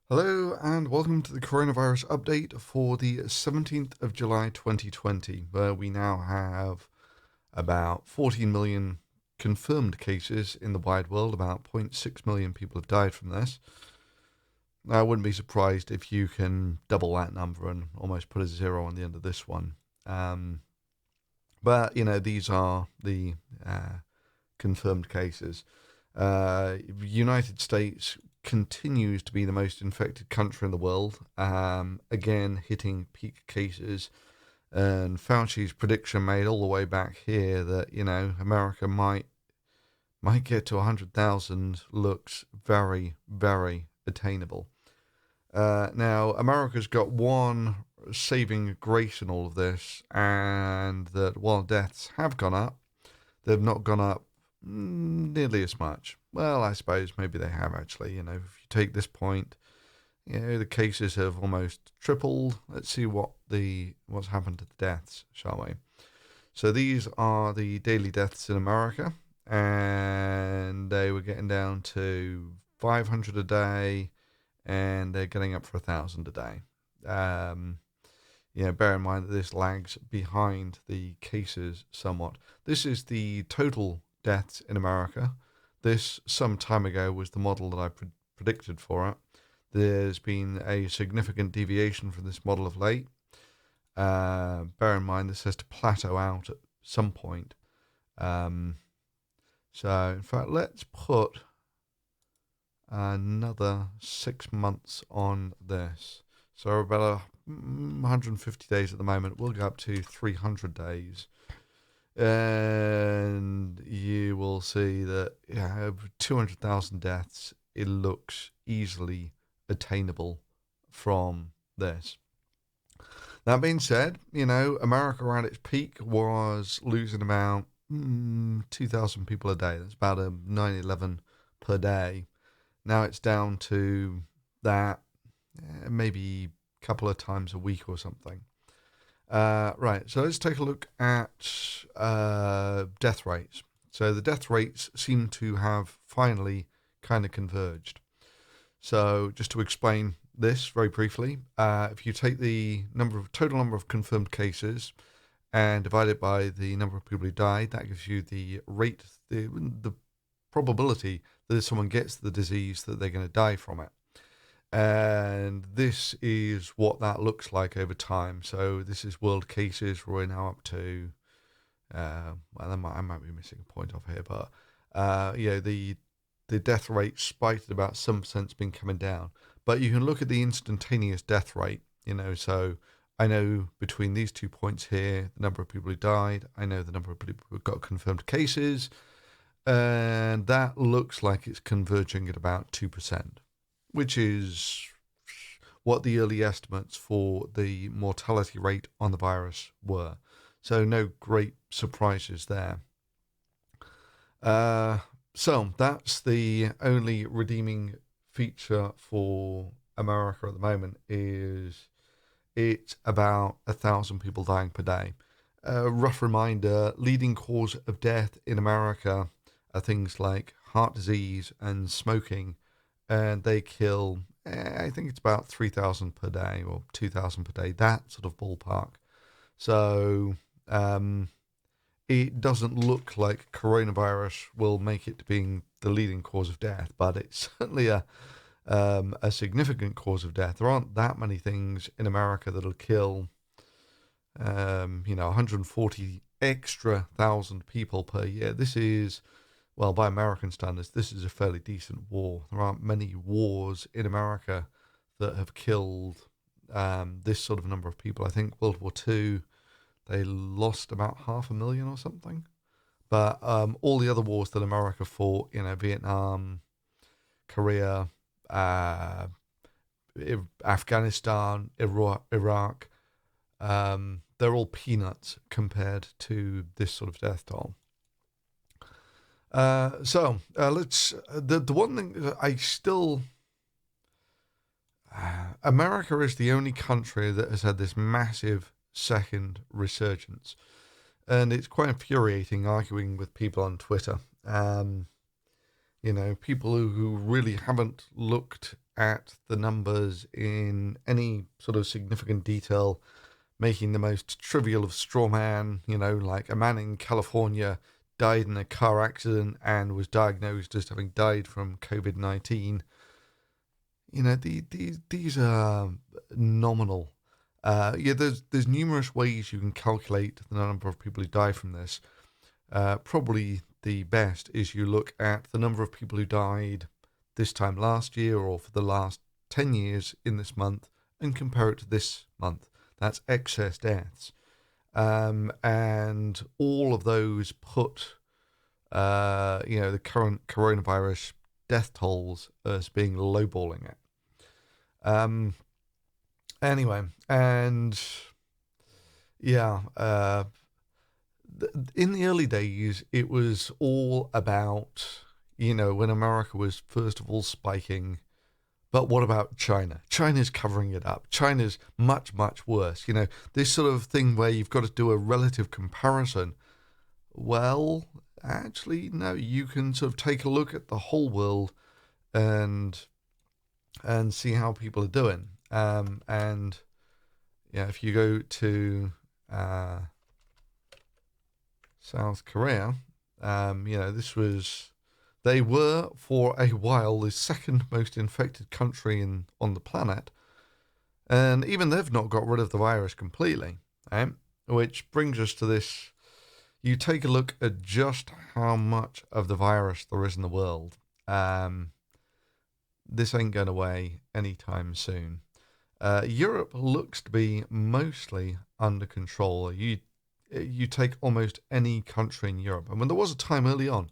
Hello and welcome to the coronavirus update for the 17th of July 2020, where we now have about 14 million confirmed cases in the wide world. About 0.6 million people have died from this. I wouldn't be surprised if you can double that number and almost put a zero on the end of this one. But these are the confirmed cases. United States continues to be the most infected country in the world, again hitting peak cases. And Fauci's prediction made all the way back here that America might get to 100,000 looks very, very attainable. Now America's got one saving grace in all of this, and that while deaths have gone up, they've not gone up nearly as much. Well, I suppose maybe they have actually. If you take this point, the cases have almost tripled. Let's see what's happened to the deaths, shall we? So these are the daily deaths in America, and they were getting down to 500 a day, and they're getting up for 1,000 a day. Bear in mind that this lags behind the cases somewhat. This is the total deaths in America. This, some time ago, was the model that I predicted for it. There's been a significant deviation from this model of late. Bear in mind this has to plateau out at some point. So, in fact, let's put another 6 months on this. So we're about 150 days at the moment. We'll go up to 300 days. And you will see that 200,000 deaths, it looks easily attainable from this. That being said, America at its peak was losing about 2,000 people a day. That's about a 9/11 per day. Now it's down to that maybe a couple of times a week or something. Right, so let's take a look at death rates. So the death rates seem to have finally kind of converged. So just to explain this very briefly, if you take the total number of confirmed cases and divide it by the number of people who died, that gives you the rate, the probability that if someone gets the disease, that they're going to die from it. And this is what that looks like over time. So this is world cases. We're now up to, I might be missing a point off here, but the death rate, spiked at about some sense, been coming down. But you can look at the instantaneous death rate. So I know between these 2 points here, the number of people who died. I know the number of people who got confirmed cases, and that looks like it's converging at about 2%. Which is what the early estimates for the mortality rate on the virus were. So no great surprises there. So that's the only redeeming feature for America at the moment, is it's about 1,000 people dying per day. A rough reminder, leading cause of death in America are things like heart disease and smoking, and they kill, I think it's about 3,000 per day or 2,000 per day, that sort of ballpark. So it doesn't look like coronavirus will make it to being the leading cause of death, but it's certainly a significant cause of death. There aren't that many things in America that'll kill 140 extra thousand people per year. This is, well, by American standards, this is a fairly decent war. There aren't many wars in America that have killed this sort of number of people. I think World War II, they lost about 500,000 or something. But all the other wars that America fought, Vietnam, Korea, Afghanistan, Iraq, they're all peanuts compared to this sort of death toll. Let's. The one thing that I still. America is the only country that has had this massive second resurgence. And it's quite infuriating arguing with people on Twitter. People who really haven't looked at the numbers in any sort of significant detail, making the most trivial of straw man, like a man in California died in a car accident and was diagnosed as having died from COVID-19. These are nominal. There's numerous ways you can calculate the number of people who die from this. Probably the best is you look at the number of people who died this time last year or for the last 10 years in this month and compare it to this month. That's excess deaths. And all of those put, the current coronavirus death tolls as being lowballing it. Anyway, and yeah, in the early days, it was all about, when America was first of all spiking. But what about China? China's covering it up. China's much, much worse. This sort of thing where you've got to do a relative comparison. Well, actually, no, you can sort of take a look at the whole world and see how people are doing. And yeah, if you go to South Korea, they were for a while the second most infected country on the planet, and even they've not got rid of the virus completely. Right? Which brings us to this: you take a look at just how much of the virus there is in the world. This ain't going away anytime soon. Europe looks to be mostly under control. You take almost any country in Europe, and when there was a time early on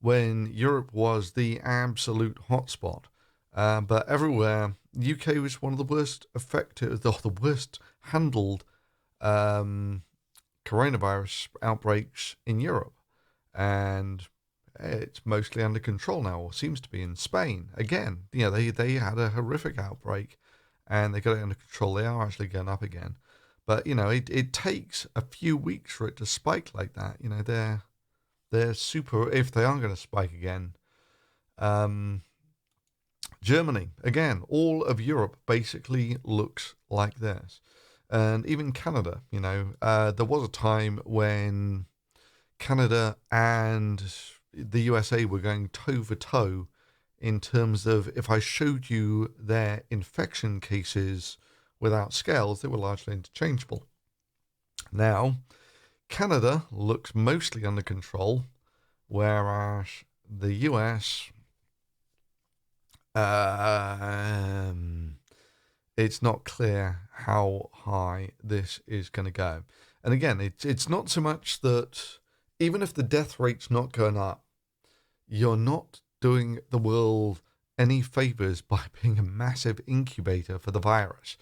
when Europe was the absolute hotspot, but everywhere, UK was one of the worst affected, or the worst handled coronavirus outbreaks in Europe, and it's mostly under control now, or seems to be in Spain. Again, they had a horrific outbreak, and they got it under control. They are actually going up again. But, it takes a few weeks for it to spike like that. They're super, if they are going to spike again. Germany, again, all of Europe basically looks like this. And even Canada, there was a time when Canada and the USA were going toe for toe in terms of, if I showed you their infection cases without scales, they were largely interchangeable. Now, Canada looks mostly under control, whereas the US, it's not clear how high this is going to go. And again, it's not so much that even if the death rate's not going up, you're not doing the world any favors by being a massive incubator for the virus,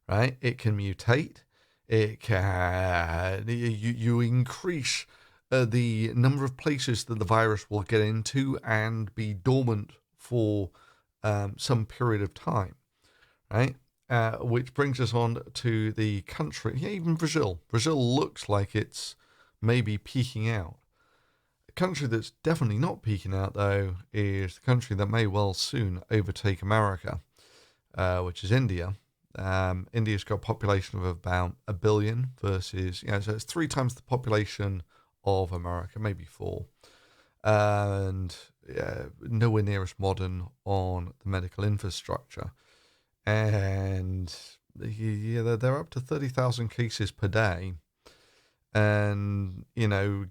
right? It can mutate. It can, you increase the number of places that the virus will get into and be dormant for some period of time, right? Which brings us on to the country, even Brazil. Brazil looks like it's maybe peaking out. A country that's definitely not peaking out, though, is the country that may well soon overtake America, which is India. India's got a population of about 1 billion versus, so it's 3 times the population of America, maybe 4. And nowhere near as modern on the medical infrastructure. And they're up to 30,000 cases per day. And,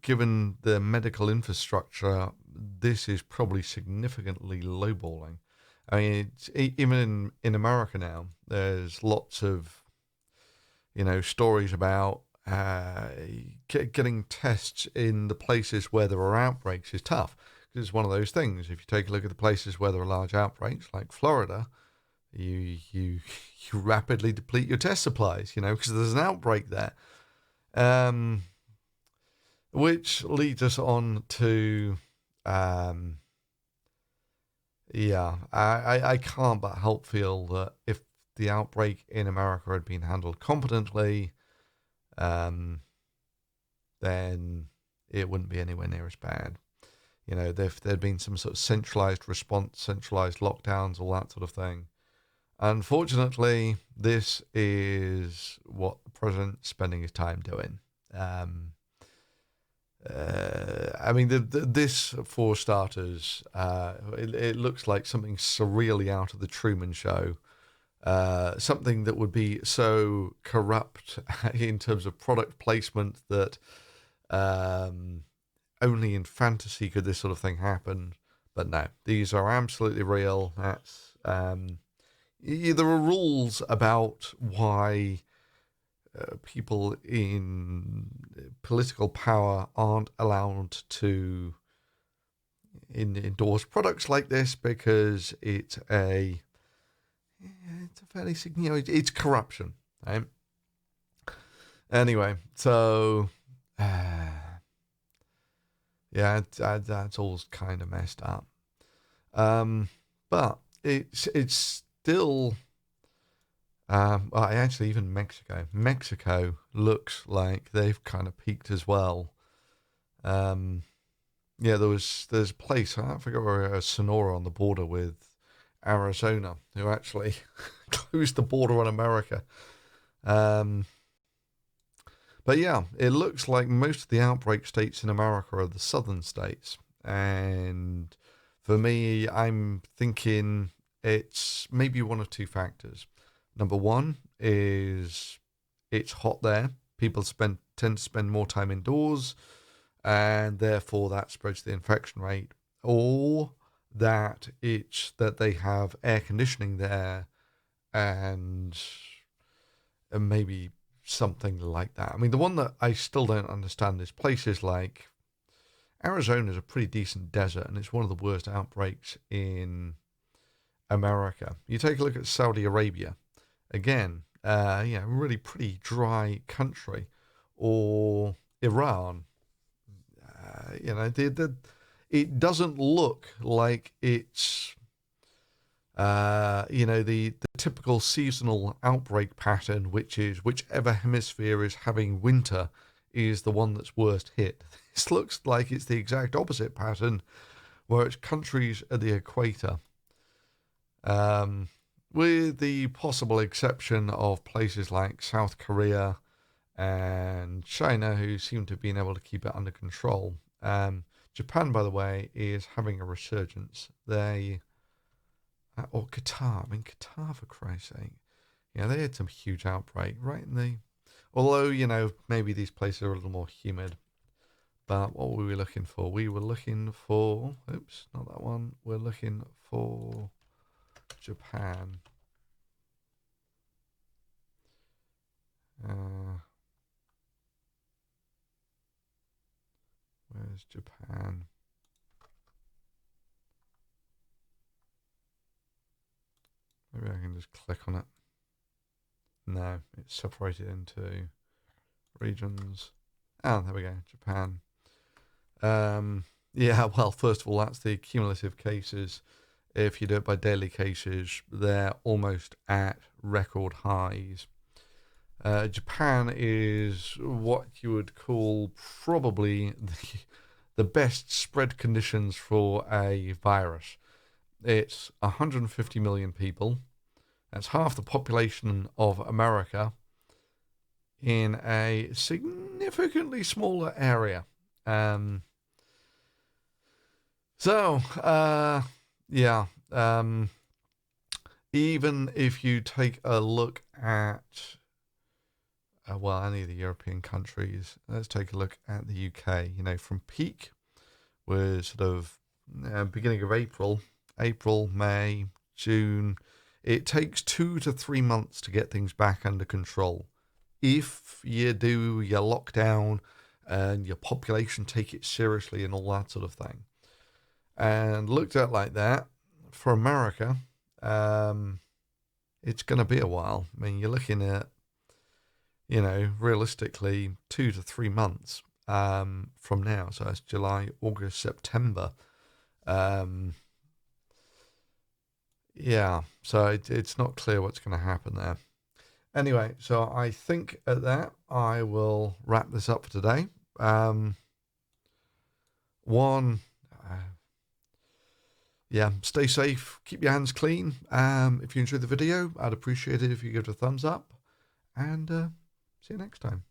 given the medical infrastructure, this is probably significantly lowballing. I mean, even in America now, there's lots of, stories about getting tests in the places where there are outbreaks is tough. Because it's one of those things. If you take a look at the places where there are large outbreaks, like Florida, you rapidly deplete your test supplies, because there's an outbreak there. Which leads us on to, I can't but help feel that if the outbreak in America had been handled competently, then it wouldn't be anywhere near as bad. If there'd been some sort of centralized response, centralized lockdowns, all that sort of thing, Unfortunately, this is what the president's spending his time doing. Um, I mean, this, for starters, it looks like something surreally out of the Truman Show. Something that would be so corrupt in terms of product placement that um, only in fantasy could this sort of thing happen. But no, these are absolutely real. There are rules about why people in political power aren't allowed to endorse products like this because it's a fairly significant, it's corruption, right? Anyway, so yeah, that's all kind of messed up. But it's still well, actually, even Mexico looks like they've kind of peaked as well. Um, yeah, there's a place, I forget where, Sonora on the border with Arizona, who actually closed the border on America. Um, but yeah, it looks like most of the outbreak states in America are the southern states. And for me, I'm thinking it's maybe one of two factors. Number one is it's hot there. People tend to spend more time indoors, and therefore that spreads the infection rate. Or that it's that they have air conditioning there, and maybe something like that. I mean, the one that I still don't understand is places like Arizona is a pretty decent desert, and it's one of the worst outbreaks in America. You take a look at Saudi Arabia, again, really pretty dry country, or Iran. It doesn't look like it's the typical seasonal outbreak pattern, which is whichever hemisphere is having winter is the one that's worst hit. This looks like it's the exact opposite pattern, where it's countries at the equator, with the possible exception of places like South Korea and China, who seem to have been able to keep it under control. Japan, by the way, is having a resurgence. Or Qatar. I mean, Qatar, for Christ's sake. Yeah, they had some huge outbreak right in the. Although, maybe these places are a little more humid. But what were we looking for? We were looking for. Oops, not that one. We're looking for Japan. Where's Japan? Maybe I can just click on it. No, it's separated into regions. Oh, there we go, Japan. Yeah, well, first of all, that's the cumulative cases. If you do it by daily cases, they're almost at record highs. Japan is what you would call probably the best spread conditions for a virus. It's 150 million people. That's half the population of America in a significantly smaller area. Yeah. Even if you take a look at, any of the European countries, let's take a look at the UK. From peak was sort of beginning of April, May, June. It takes 2 to 3 months to get things back under control. If you do your lockdown and your population take it seriously and all that sort of thing. And looked at like that, for America, it's going to be a while. I mean, you're looking at, realistically 2 to 3 months from now. So that's July, August, September. Yeah, so it's not clear what's going to happen there. Anyway, so I think at that I will wrap this up for today. One, yeah, stay safe, keep your hands clean. If you enjoyed the video, I'd appreciate it if you give it a thumbs up, and see you next time.